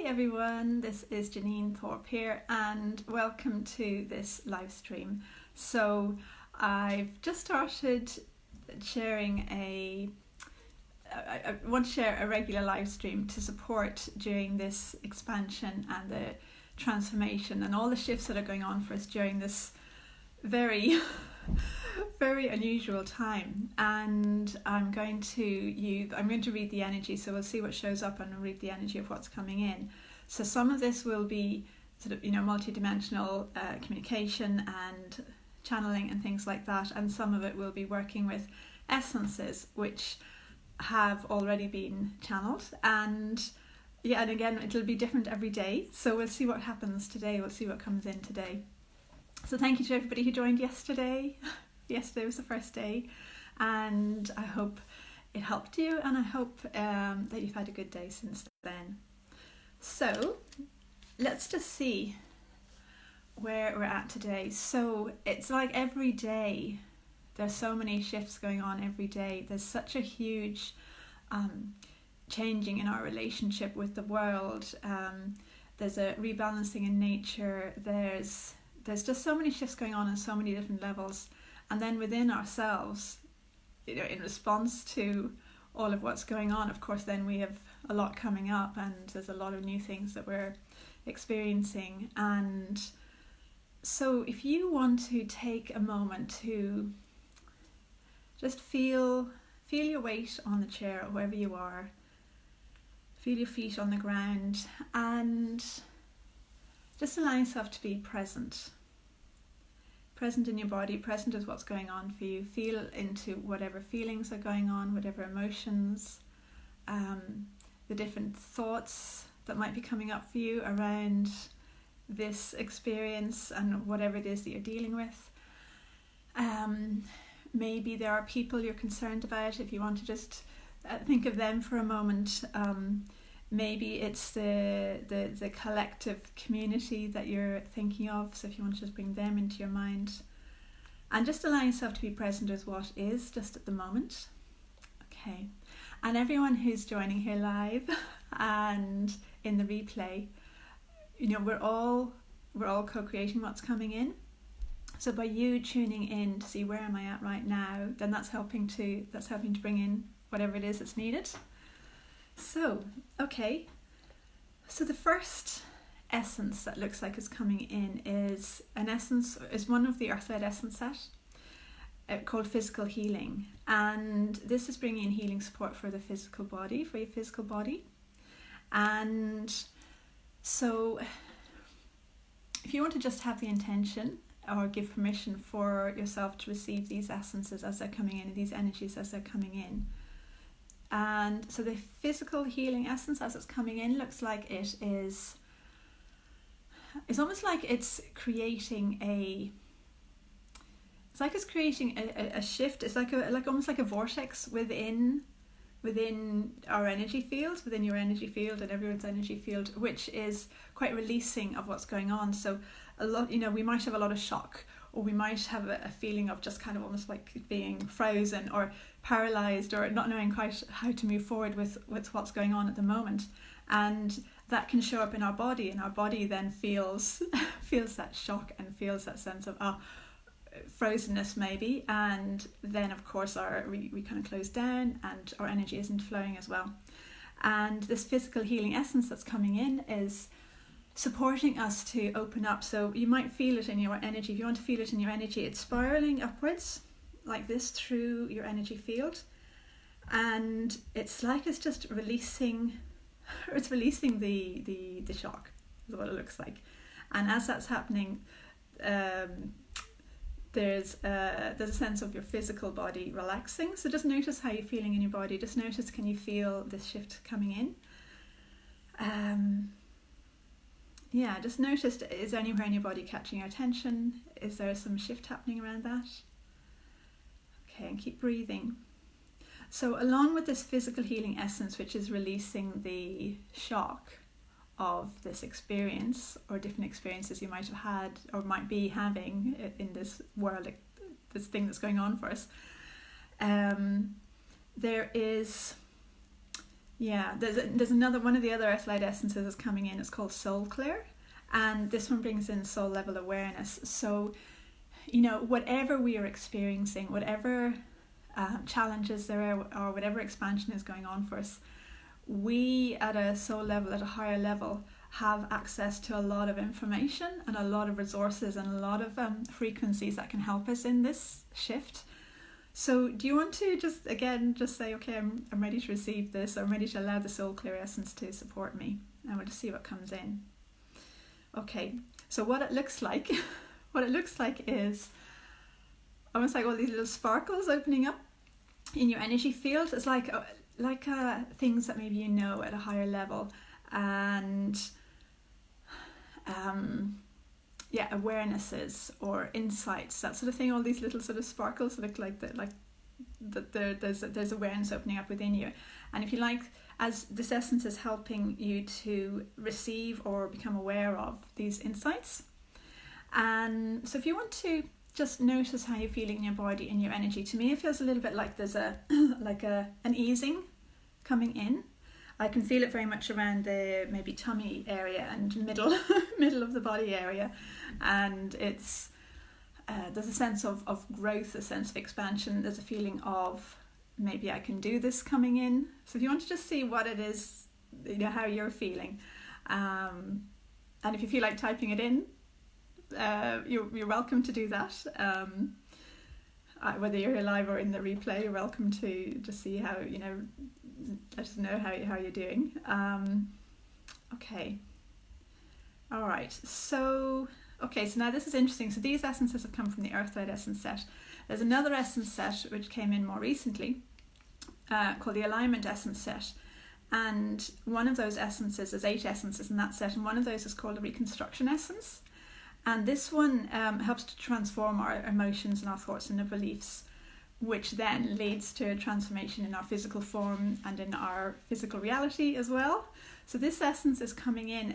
everyone, this is Janine Thorpe here and welcome to this live stream. So I've just started sharing I want to share a regular live stream to support during this expansion and the transformation and all the shifts that are going on for us during this very very unusual time. And I'm going to read the energy, so we'll see what shows up and read the energy of what's coming in. So some of this will be sort of multi-dimensional communication and channeling and things like that, and some of it will be working with essences which have already been channeled. And again, it'll be different every day, so we'll see what happens today. We'll see what comes in today. So thank you to everybody who joined yesterday. Yesterday was the first day, and I hope it helped you, and I hope that you've had a good day since then. So let's just see where we're at today. So it's like every day there's so many shifts going on every day. There's such a huge changing in our relationship with the world. There's a rebalancing in nature. There's just so many shifts going on so many different levels. And then within ourselves, in response to all of what's going on, of course, then we have a lot coming up, and there's a lot of new things that we're experiencing. And so if you want to take a moment to just feel your weight on the chair or wherever you are, feel your feet on the ground, and just allow yourself to be present in your body, present with what's going on for you. Feel into whatever feelings are going on, whatever emotions, the different thoughts that might be coming up for you around this experience and whatever it is that you're dealing with. Maybe there are people you're concerned about. If you want to just think of them for a moment. Maybe it's the collective community that you're thinking of. So if you want to just bring them into your mind, and just allow yourself to be present with what is just at the moment. Okay. And everyone who's joining here live and in the replay, we're all co-creating what's coming in. So by you tuning in to see where am I at right now, then that's helping to bring in whatever it is that's needed. So, okay, so the first essence that looks like is coming in is one of the Earth-led essence set called Physical Healing. And this is bringing in healing support for the physical body, for your physical body. And so if you want to just have the intention or give permission for yourself to receive these essences as they're coming in, these energies as they're coming in. And so the physical healing essence as it's coming in looks like it's almost like it's creating a shift. It's like almost like a vortex within our energy field, within your energy field and everyone's energy field, which is quite releasing of what's going on. So a lot, we might have a lot of shock, or we might have a feeling of just kind of almost like being frozen or paralyzed, or not knowing quite how to move forward with what's going on at the moment. And that can show up in our body, and our body then feels that shock and feels that sense of frozenness maybe. And then of course we kind of close down and our energy isn't flowing as well. And this physical healing essence that's coming in is supporting us to open up. So you might feel it in your energy. If you want to feel it in your energy, it's spiraling upwards like this through your energy field, and it's like it's just releasing the shock is what it looks like. And as that's happening, there's a sense of your physical body relaxing. So just notice how you're feeling in your body. Just notice, can you feel this shift coming in? Just notice, is there anywhere in your body catching your attention? Is there some shift happening around that? Okay, and keep breathing. So along with this physical healing essence, which is releasing the shock of this experience or different experiences you might have had or might be having in this world, this thing that's going on for us, there is Yeah, there's another one of the other Earthlight essences is coming in. It's called Soul Clear, and this one brings in soul level awareness. So, whatever we are experiencing, whatever challenges there are, or whatever expansion is going on for us, we at a soul level, at a higher level, have access to a lot of information and a lot of resources and a lot of frequencies that can help us in this shift. So do you want to just say, okay, I'm ready to receive this, or I'm ready to allow the Soul Clear Essence to support me, and we'll just see what comes in. Okay, so what it looks like, is almost like all these little sparkles opening up in your energy field. It's like things that maybe at a higher level, and awarenesses or insights, that sort of thing. All these little sort of sparkles look like that, there's awareness opening up within you. And if you like, as this essence is helping you to receive or become aware of these insights. And so if you want to just notice how you're feeling in your body and your energy, to me it feels a little bit like there's an easing coming in. I can feel it very much around the maybe tummy area and middle of the body area, and it's there's a sense of growth, a sense of expansion. There's a feeling of maybe I can do this coming in. So if you want to just see what it is, how you're feeling, and if you feel like typing it in, you're welcome to do that. Whether you're live or in the replay, you're welcome to just see how let us know how you're doing. Okay. All right. So now this is interesting. So these essences have come from the Earthlight Essence set. There's another essence set which came in more recently, called the Alignment Essence set. And one of those essences, there's 8 essences in that set, and one of those is called the Reconstruction Essence. And this one helps to transform our emotions and our thoughts and our beliefs, which then leads to a transformation in our physical form and in our physical reality as well. So this essence is coming in,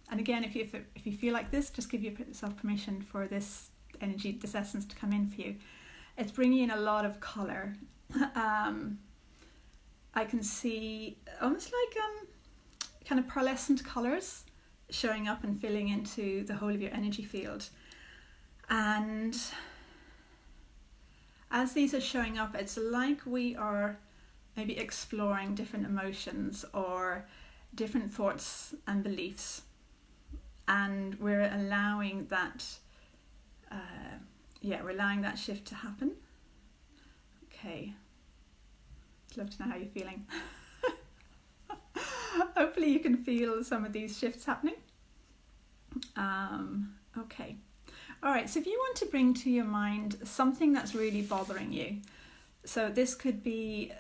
and again, if you feel like this, just give yourself permission for this essence to come in for you. It's bringing in a lot of colour. I can see almost like kind of pearlescent colours showing up and filling into the whole of your energy field. And as these are showing up, it's like we are maybe exploring different emotions or different thoughts and beliefs, and we're allowing that shift to happen. Okay, I'd love to know how you're feeling. Hopefully you can feel some of these shifts happening. Okay. All right, so if you want to bring to your mind something that's really bothering you, so this could be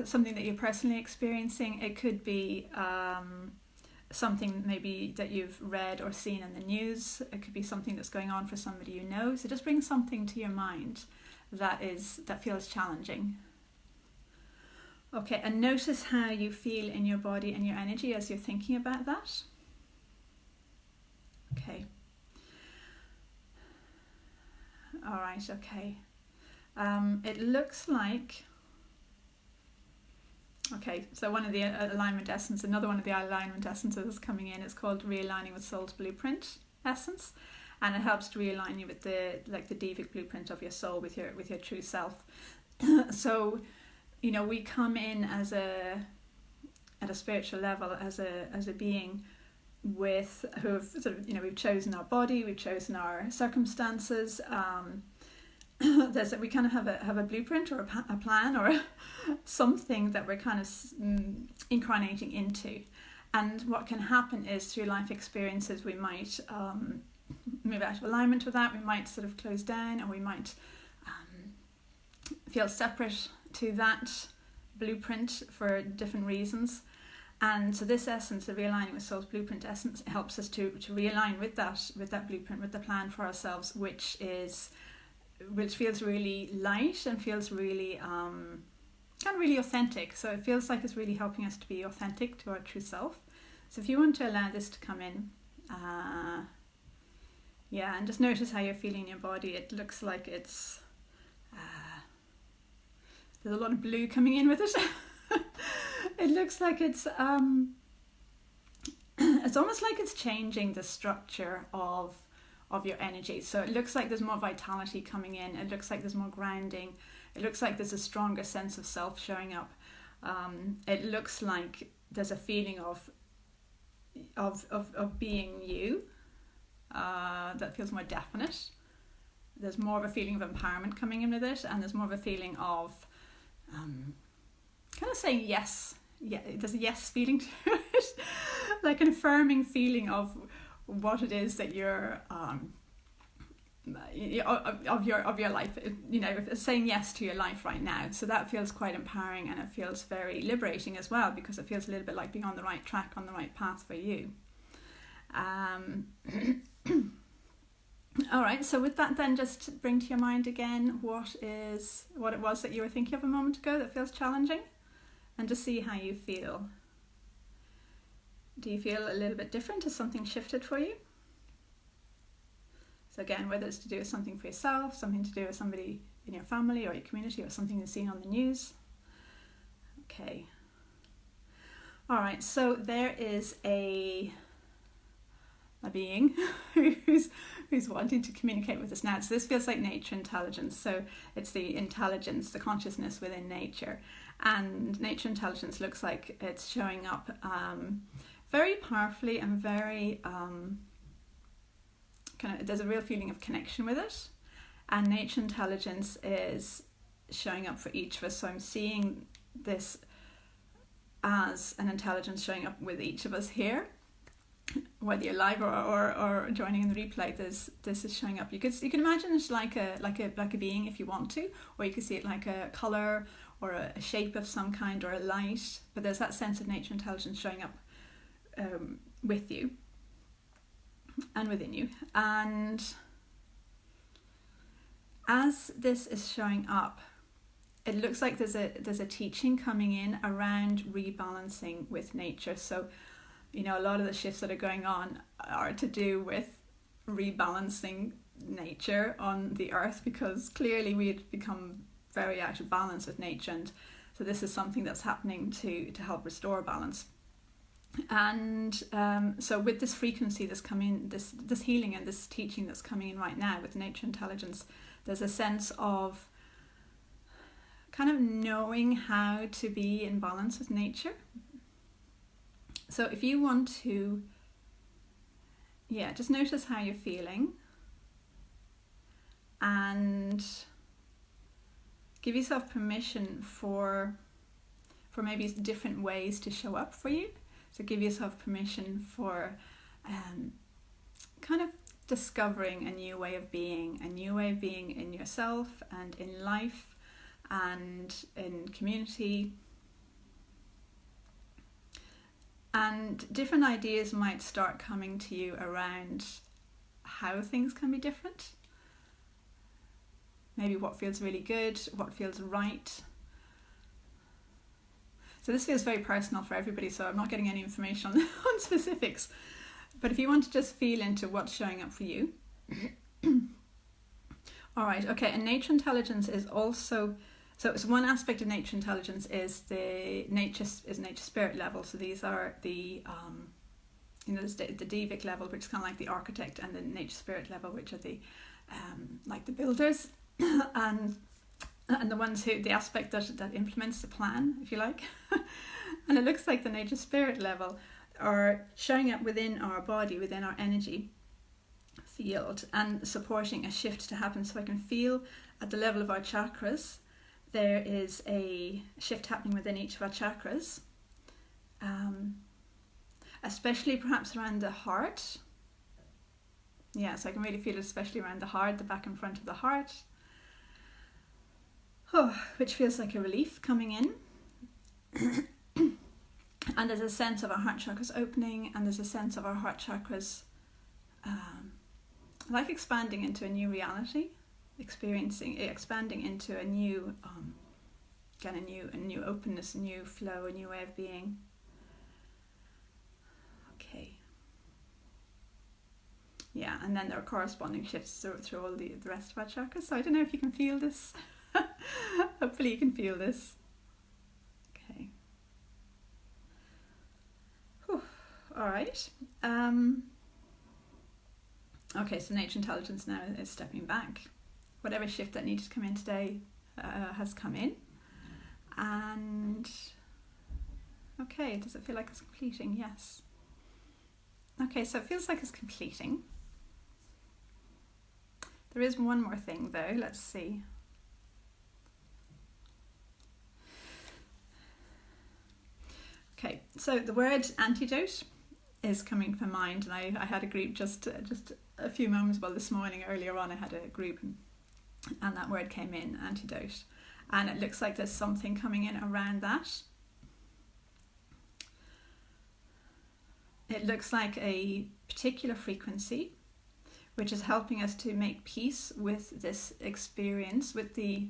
something that you're personally experiencing. It could be something maybe that you've read or seen in the news. It could be something that's going on for somebody you know. So just bring something to your mind that feels challenging. Okay, and notice how you feel in your body and your energy as you're thinking about that. Okay. All right, okay. It looks like... Okay, so one of the alignment essence, another one of the alignment essences is coming in. It's called Realigning with Soul's Blueprint Essence, and it helps to realign you with the devic blueprint of your soul, with your true self. So, we come in at a spiritual level as a being with who've sort of we've chosen our body, we've chosen our circumstances. We kind of have a blueprint or a plan or something that we're kind of incarnating into. And what can happen is through life experiences we might move out of alignment with that, we might sort of close down, or we might feel separate to that blueprint for different reasons. And so this essence, the Realigning with Soul's Blueprint Essence, helps us to realign with that blueprint, with the plan for ourselves, which feels really light and feels really kind of really authentic. So it feels like it's really helping us to be authentic to our true self. So if you want to allow this to come in, and just notice how you're feeling in your body. It looks like it's there's a lot of blue coming in with it. It looks like it's it's almost like it's changing the structure of your energy. So it looks like there's more vitality coming in. It looks like there's more grounding. It looks like there's a stronger sense of self showing up. It looks like there's a feeling of being you that feels more definite. There's more of a feeling of empowerment coming in with it, and there's more of a feeling of kind of saying yes. Yeah, there's a yes feeling to it, like an affirming feeling of what it is that you're of your life. You know, saying yes to your life right now. So that feels quite empowering, and it feels very liberating as well, because it feels a little bit like being on the right track, on the right path for you. All right, so with that then, just bring to your mind again what it was that you were thinking of a moment ago that feels challenging, and just see how you feel. Do you feel a little bit different? Has something shifted for you? So again, whether it's to do with something for yourself, something to do with somebody in your family or your community, or something you've seen on the news. Okay. All right, so there is a being who's wanting to communicate with us now. So this feels like nature intelligence. So it's the intelligence, the consciousness within nature. And nature intelligence looks like it's showing up very powerfully and very there's a real feeling of connection with it. And nature intelligence is showing up for each of us. So I'm seeing this as an intelligence showing up with each of us here. Whether you're live or joining in the replay, this is showing up. You can imagine it like a being if you want to, or you could see it like a colour or a shape of some kind, or a light. But there's that sense of nature intelligence showing up with you and within you. And as this is showing up, it looks like there's a teaching coming in around rebalancing with nature. So, you know, a lot of the shifts that are going on are to do with rebalancing nature on the earth, because clearly we had become very out of balance with nature, and so this is something that's happening to help restore balance. And so with this frequency that's coming, this healing and this teaching that's coming in right now with nature intelligence, there's a sense of kind of knowing how to be in balance with nature. So if you want to, just notice how you're feeling and give yourself permission for maybe different ways to show up for you. So give yourself permission for kind of discovering a new way of being in yourself and in life and in community. And different ideas might start coming to you around how things can be different. Maybe what feels really good, what feels right. So this feels very personal for everybody, so I'm not getting any information on specifics. But if you want to just feel into what's showing up for you. All right, okay, and nature intelligence is also... So it's one aspect of nature intelligence is the nature spirit level. So these are the the devic level, which is kind of like the architect, and the nature spirit level, which are the like the builders, and the ones who the aspect that implements the plan, if you like. And it looks like the nature spirit level are showing up within our body, within our energy field, and supporting a shift to happen. So I can feel at the level of our chakras. There is a shift happening within each of our chakras, especially perhaps around the heart. Yeah, so I can really feel it especially around the heart, the back and front of the heart, which feels like a relief coming in. And there's a sense of our heart chakras opening, and there's a sense of our heart chakras like expanding into a new reality. Expanding into a new a new openness, a new flow, a new way of being. Okay. Yeah, and then there are corresponding shifts through all the rest of our chakras. So I don't know if you can feel this. Hopefully you can feel this. Okay. all right. Okay, so nature intelligence now is stepping back. Whatever shift that needed to come in today has come in. And okay, does it feel like it's completing? Yes. Okay, so it feels like it's completing. There is one more thing though, let's see. Okay, so the word antidote is coming to mind, and I had a group just a few moments, well, this morning earlier on I had a group and that word came in, antidote, and it looks like there's something coming in around that. It looks like a particular frequency which is helping us to make peace with this experience, with the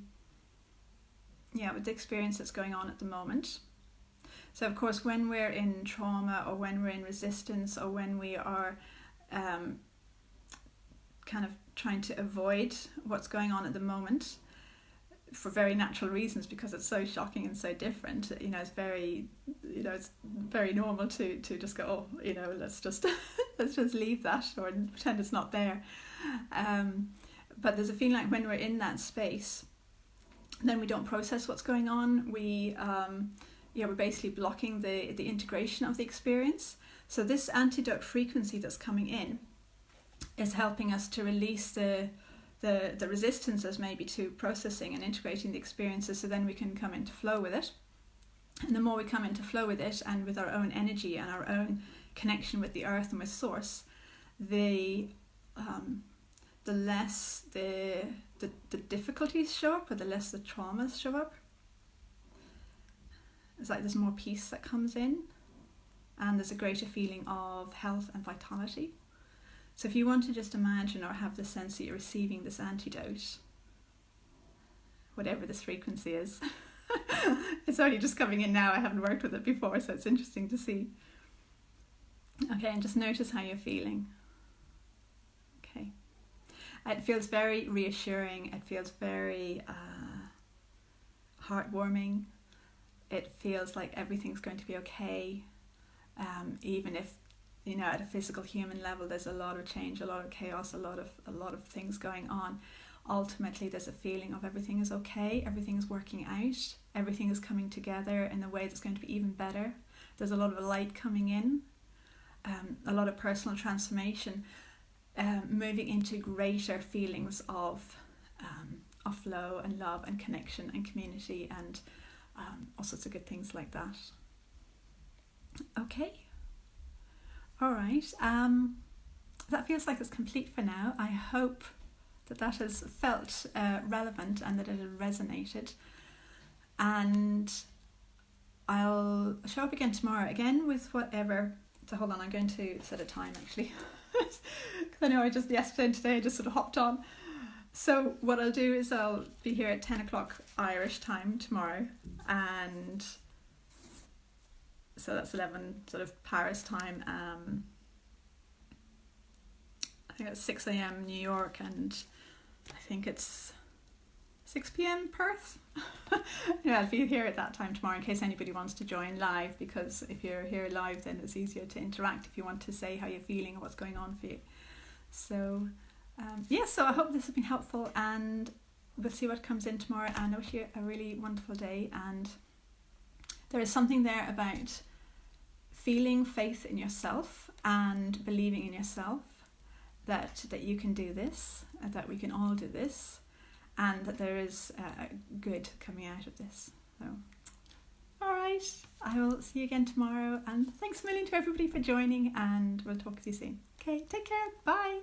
experience that's going on at the moment. So of course, when we're in trauma or when we're in resistance or when we are kind of trying to avoid what's going on at the moment for very natural reasons, because it's so shocking and so different, it's very normal to just go, let's just let's just leave that or pretend it's not there. But there's a feeling like when we're in that space, then we don't process what's going on. We're basically blocking the integration of the experience. So this antidote frequency that's coming in is helping us to release the resistances maybe to processing and integrating the experiences, so then we can come into flow with it. And the more we come into flow with it and with our own energy and our own connection with the earth and with source, the less the difficulties show up, or the less the traumas show up. It's like there's more peace that comes in, and there's a greater feeling of health and vitality. So if you want to just imagine or have the sense that you're receiving this antidote, whatever this frequency is, it's only just coming in now, I haven't worked with it before, so it's interesting to see. Okay, and just notice how you're feeling. Okay. It feels very reassuring, it feels very heartwarming. It feels like everything's going to be okay, even if, at a physical human level there's a lot of change, a lot of chaos, a lot of things going on. Ultimately there's a feeling of everything is okay, everything is working out, everything is coming together in a way that's going to be even better. There's a lot of light coming in, a lot of personal transformation, moving into greater feelings of flow and love and connection and community and all sorts of good things like that. Okay. All right. That feels like it's complete for now. I hope that has felt relevant and that it has resonated. And I'll show up again tomorrow, again with whatever. So hold on, I'm going to set a time actually. Because I know yesterday and today I just sort of hopped on. So what I'll do is I'll be here at 10 o'clock Irish time tomorrow, and so that's 11 sort of Paris time. I think it's 6 a.m. New York, and I think it's 6 p.m. Perth. I'll be here at that time tomorrow in case anybody wants to join live, because if you're here live then it's easier to interact if you want to say how you're feeling or what's going on for you. So so I hope this has been helpful, and we'll see what comes in tomorrow, and I wish you a really wonderful day. And there is something there about feeling faith in yourself and believing in yourself that you can do this, that we can all do this, and that there is good coming out of this. So, all right, I will see you again tomorrow, and thanks a million to everybody for joining, and we'll talk to you soon. Okay, take care, bye.